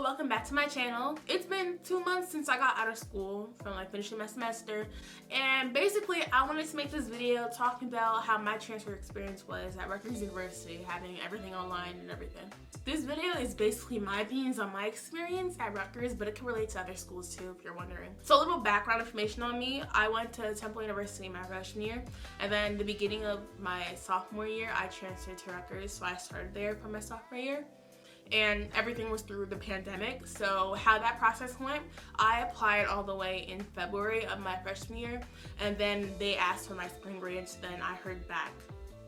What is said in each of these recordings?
welcome back to my channel. It's been 2 months since I got out of school from finishing my semester, and basically I wanted to make this video talking about how my transfer experience was at Rutgers University, having everything online and everything. This video is basically my opinions on my experience at Rutgers, but it can relate to other schools too if you're wondering. So a little background information on me. I went to Temple University my freshman year, and then the beginning of my sophomore year I transferred to Rutgers, so I started there for my sophomore year. And everything was through the pandemic. So how that process went, I applied all the way in February of my freshman year, and then they asked for my spring grades. Then I heard back.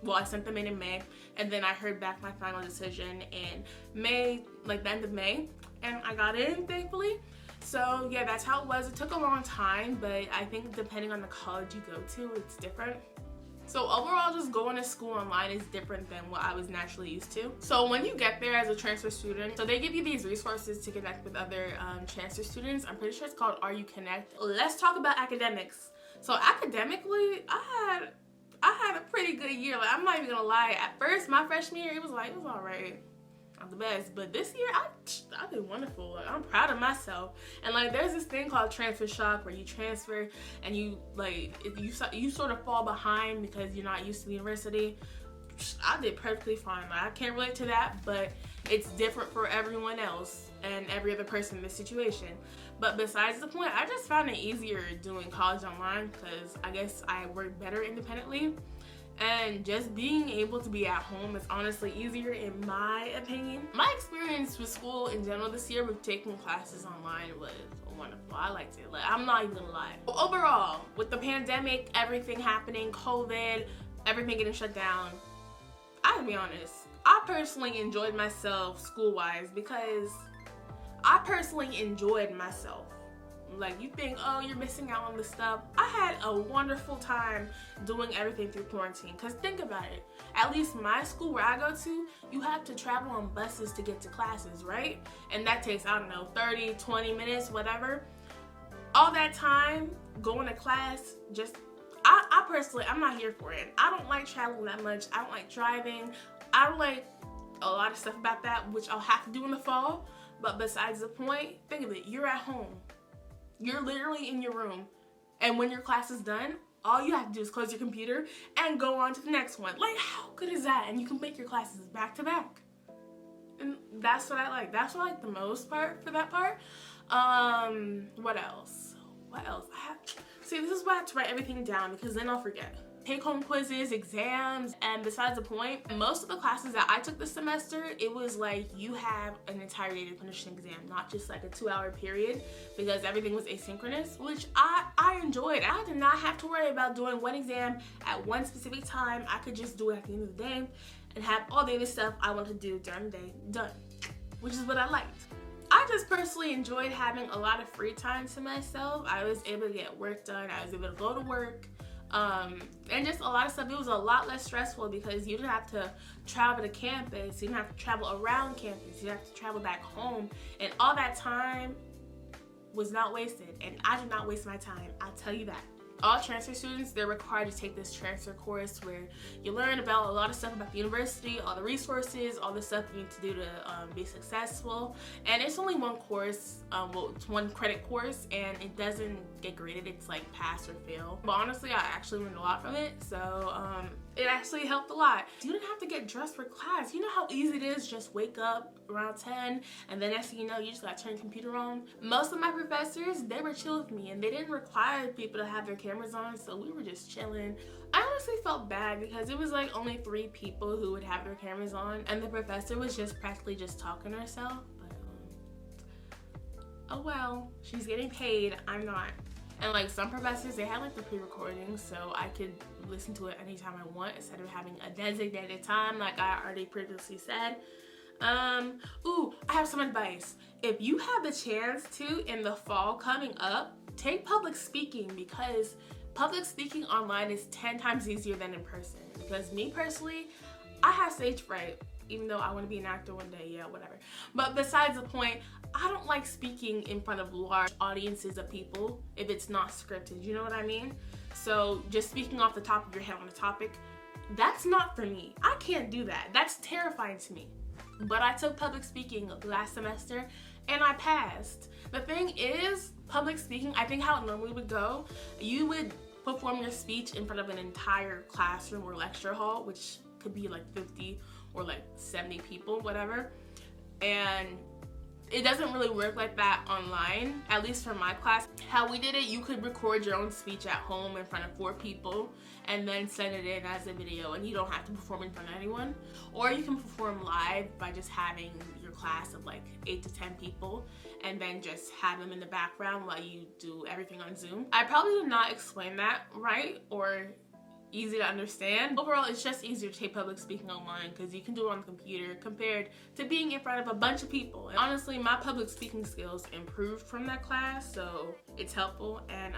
Well, I sent them in May, and then I heard back my final decision in May, like the end of May, and I got in, thankfully. So yeah, that's how it was. It took a long time, but I think depending on the college you go to, it's different. So overall, just going to school online is different than what I was naturally used to. So when you get there as a transfer student, so they give you these resources to connect with other transfer students. I'm pretty sure it's called Are You Connect. Let's talk about academics. So academically, I had a pretty good year. Like, I'm not even gonna lie. At first, my freshman year, it was all right. I'm the best, but this year I did wonderful. Like, I'm proud of myself. And there's this thing called transfer shock where you transfer and you sort of fall behind because you're not used to the university. I did perfectly fine. I can't relate to that, but it's different for everyone else and every other person in this situation. But besides the point, I just found it easier doing college online because I guess I work better independently. And just being able to be at home is honestly easier in my opinion. My experience with school in general this year with taking classes online was wonderful. I liked it. I'm not even gonna lie. Overall, with the pandemic, everything happening, COVID, everything getting shut down, I have to be honest, I personally enjoyed myself school-wise because I personally enjoyed myself. You think, oh, you're missing out on this stuff. I had a wonderful time doing everything through quarantine. Because think about it. At least my school where I go to, you have to travel on buses to get to classes, right? And that takes, I don't know, 30, 20 minutes, whatever. All that time going to class, I personally, I'm not here for it. I don't like traveling that much. I don't like driving. I don't like a lot of stuff about that, which I'll have to do in the fall. But besides the point, think of it. You're at home. You're literally in your room, and when your class is done, all you have to do is close your computer and go on to the next one. How good is that? And you can make your classes back to back. And that's what I like. That's what I like the most part for that part. What else? See, this is why I have to write everything down because then I'll forget. Take-home quizzes, exams, and besides the point, most of the classes that I took this semester, it was you have an entire day to finish an exam, not just a 2-hour period, because everything was asynchronous, which I enjoyed. I did not have to worry about doing one exam at one specific time. I could just do it at the end of the day and have all the other stuff I want to do during the day done, which is what I liked. I just personally enjoyed having a lot of free time to myself. I was able to get work done. I was able to go to work. And just a lot of stuff. It was a lot less stressful because you didn't have to travel to campus, you didn't have to travel around campus, you didn't have to travel back home, and all that time was not wasted, and I did not waste my time, I'll tell you that. All transfer students, they're required to take this transfer course where you learn about a lot of stuff about the university, all the resources, all the stuff you need to do to be successful. And it's only one course, it's one credit course, and it doesn't get graded. It's pass or fail. But honestly, I actually learned a lot from it, so it actually helped a lot. You didn't have to get dressed for class. You know how easy it is, just wake up around 10, and then next thing you know, you just gotta turn your computer on. Most of my professors, they were chill with me, and they didn't require people to have their cameras on, so we were just chilling. I honestly felt bad because it was only 3 people who would have their cameras on, and the professor was practically just talking to herself. But oh well, she's getting paid, I'm not. And some professors, they had the pre-recording, so I could listen to it anytime I want instead of having a designated time like I already previously said. Ooh, I have some advice. If you have the chance to in the fall coming up, take public speaking, because public speaking online is 10 times easier than in person. Because me personally, I have stage fright, even though I want to be an actor one day, yeah, whatever. But besides the point, I don't like speaking in front of large audiences of people if it's not scripted, you know what I mean? So just speaking off the top of your head on a topic, that's not for me. I can't do that. That's terrifying to me. But I took public speaking last semester, and I passed. The thing is, public speaking, I think how it normally would go, you would perform your speech in front of an entire classroom or lecture hall, which could be like 50 or like 70 people, whatever. And it doesn't really work like that online, at least for my class. How we did it, you could record your own speech at home in front of 4 people and then send it in as a video, and you don't have to perform in front of anyone. Or you can perform live by just having your class of like 8 to 10 people and then just have them in the background while you do everything on Zoom. I probably did not explain that right or easy to understand. Overall, it's just easier to take public speaking online because you can do it on the computer compared to being in front of a bunch of people. And honestly, my public speaking skills improved from that class, so it's helpful. And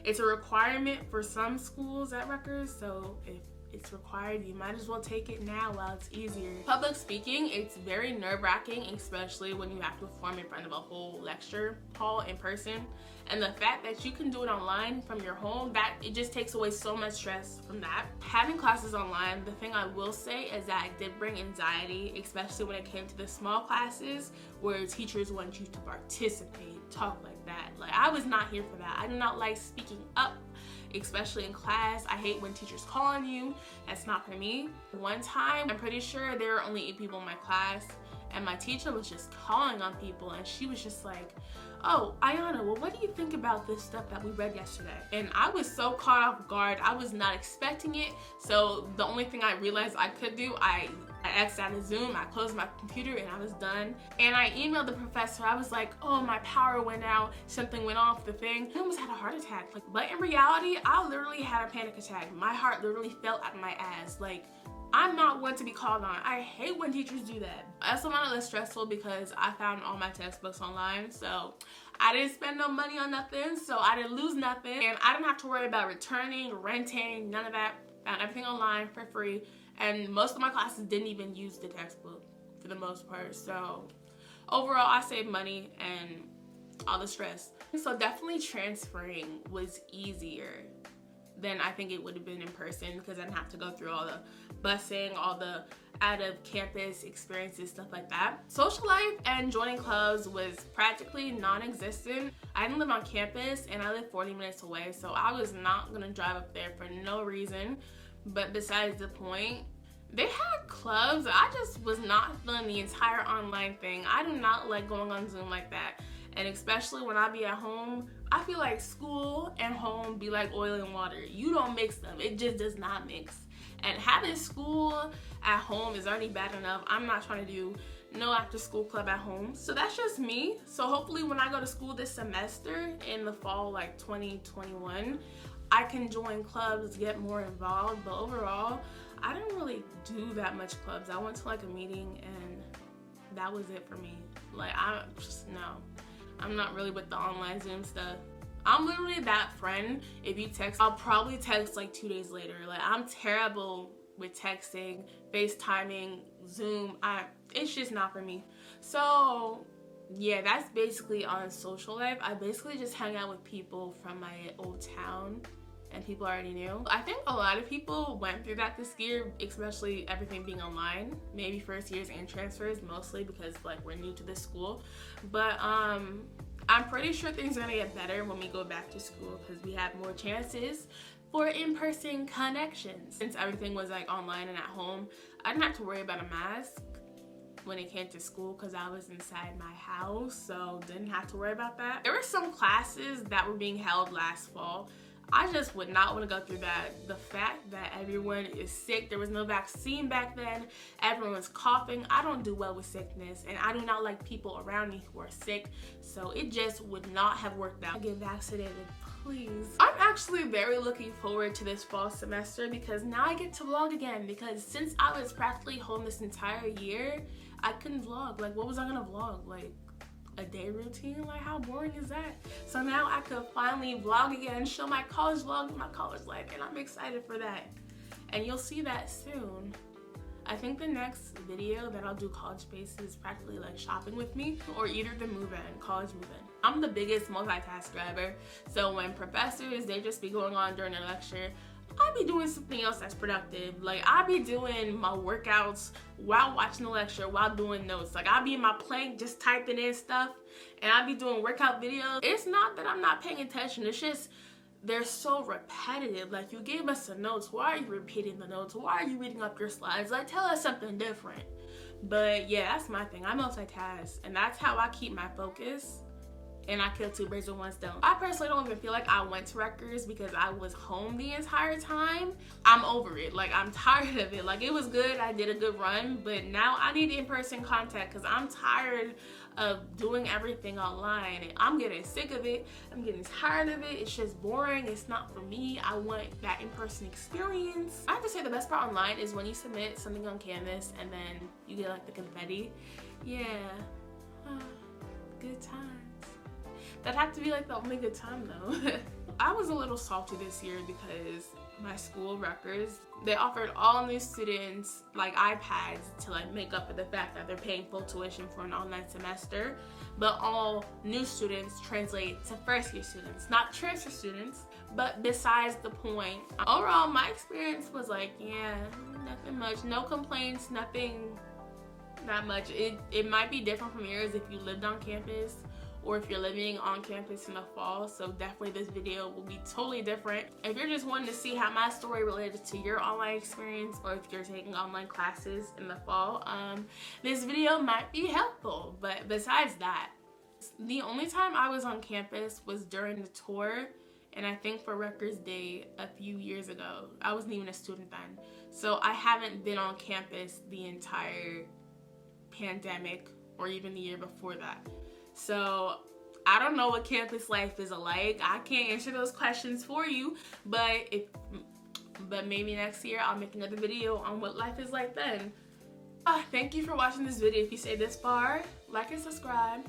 it's a requirement for some schools at Rutgers, so if it's required, you might as well take it now while it's easier. Public speaking, it's very nerve-wracking, especially when you have to perform in front of a whole lecture hall in person. And the fact that you can do it online from your home, that it just takes away so much stress from that. Having classes online, the thing I will say is that it did bring anxiety, especially when it came to the small classes where teachers want you to participate, talk like that. Like, I was not here for that. I do not like speaking up, especially in class. I hate when teachers call on you. That's not for me. One time, I'm pretty sure there were only 8 people in my class, and my teacher was just calling on people, and she was just like, "Oh, Ayana, well, what do you think about this stuff that we read yesterday?" And I was so caught off guard. I was not expecting it. So the only thing I realized I could do, I X'd out of Zoom, I closed my computer, and I was done. And I emailed the professor. I was like, "Oh, my power went out. Something went off the thing." I almost had a heart attack. But in reality, I literally had a panic attack. My heart literally fell out of my ass. Like, I'm not one to be called on. I hate when teachers do that. I also found it less stressful because I found all my textbooks online, so I didn't spend no money on nothing, so I didn't lose nothing, and I didn't have to worry about returning, renting, none of that. Found everything online for free, and most of my classes didn't even use the textbook for the most part, so overall I saved money and all the stress. So definitely transferring was easier than I think it would have been in person because I didn't have to go through all the busing, all the out of campus experiences, stuff like that. Social life and joining clubs was practically non-existent. I didn't live on campus and I live 40 minutes away, so I was not gonna drive up there for no reason. But besides the point, they had clubs. I just was not feeling the entire online thing. I do not like going on Zoom like that. And especially when I be at home, I feel like school and home be like oil and water. You don't mix them. It just does not mix. And having school at home is already bad enough. I'm not trying to do no after school club at home. So that's just me. So hopefully when I go to school this semester in the fall, like 2021, I can join clubs, get more involved. But overall, I didn't really do that much clubs. I went to like a meeting and that was it for me. Like, I'm not really with the online Zoom stuff. I'm literally that friend, if you text, I'll probably text like 2 days later. Like, I'm terrible with texting, FaceTiming, Zoom. It's just not for me. So yeah, that's basically on social life. I basically just hang out with people from my old town and people I already knew. I think a lot of people went through that this year, especially everything being online. Maybe first years and transfers, mostly because like we're new to this school. But I'm pretty sure things are gonna get better when we go back to school because we have more chances for in-person connections. Since everything was like online and at home, I didn't have to worry about a mask when it came to school because I was inside my house, so didn't have to worry about that. There were some classes that were being held last fall. I just would not want to go through that. The fact that everyone is sick, there was no vaccine back then, everyone was coughing. I don't do well with sickness, and I do not like people around me who are sick, so it just would not have worked out. Get vaccinated, please. I'm actually very looking forward to this fall semester because now I get to vlog again, because since I was practically home this entire year, I couldn't vlog. Like, what was I gonna vlog? Like, a day routine? Like, how boring is that? So now I could finally vlog again, show my college vlog, my college life, and I'm excited for that. And you'll see that soon. I think the next video that I'll do college-based is practically like shopping with me, or either the move-in, college move-in. I'm the biggest multitasker ever, so when professors, they just be going on during their lecture, I be doing something else that's productive. Like, I be doing my workouts while watching the lecture, while doing notes. Like, I be in my plank just typing in stuff, and I be doing workout videos. It's not that I'm not paying attention. It's just they're so repetitive. Like, you gave us the notes. Why are you repeating the notes? Why are you reading up your slides? Like, tell us something different. But yeah, that's my thing. I multitask, and that's how I keep my focus. And I kill two birds with one stone. I personally don't even feel like I went to Rutgers because I was home the entire time. I'm over it. Like, I'm tired of it. Like, it was good. I did a good run, but now I need in-person contact because I'm tired of doing everything online. And I'm getting sick of it. I'm getting tired of it. It's just boring. It's not for me. I want that in-person experience. I have to say the best part online is when you submit something on Canvas and then you get like the confetti. Yeah. Good times. That'd have to be like the only good time though. I was a little salty this year because my school, Rutgers, they offered all new students like iPads to like make up for the fact that they're paying full tuition for an online semester, but all new students translate to first year students, not transfer students. But besides the point, overall my experience was like, yeah, nothing much, no complaints, nothing that much. It might be different from yours if you lived on campus, or if you're living on campus in the fall, so definitely this video will be totally different. If you're just wanting to see how my story related to your online experience, or if you're taking online classes in the fall, this video might be helpful. But besides that, the only time I was on campus was during the tour, and I think for Rutgers Day a few years ago. I wasn't even a student then, so I haven't been on campus the entire pandemic or even the year before that. So I don't know what campus life is like. I can't answer those questions for you, but maybe next year I'll make another video on what life is like then. Thank you for watching this video. If you stayed this far, like and subscribe.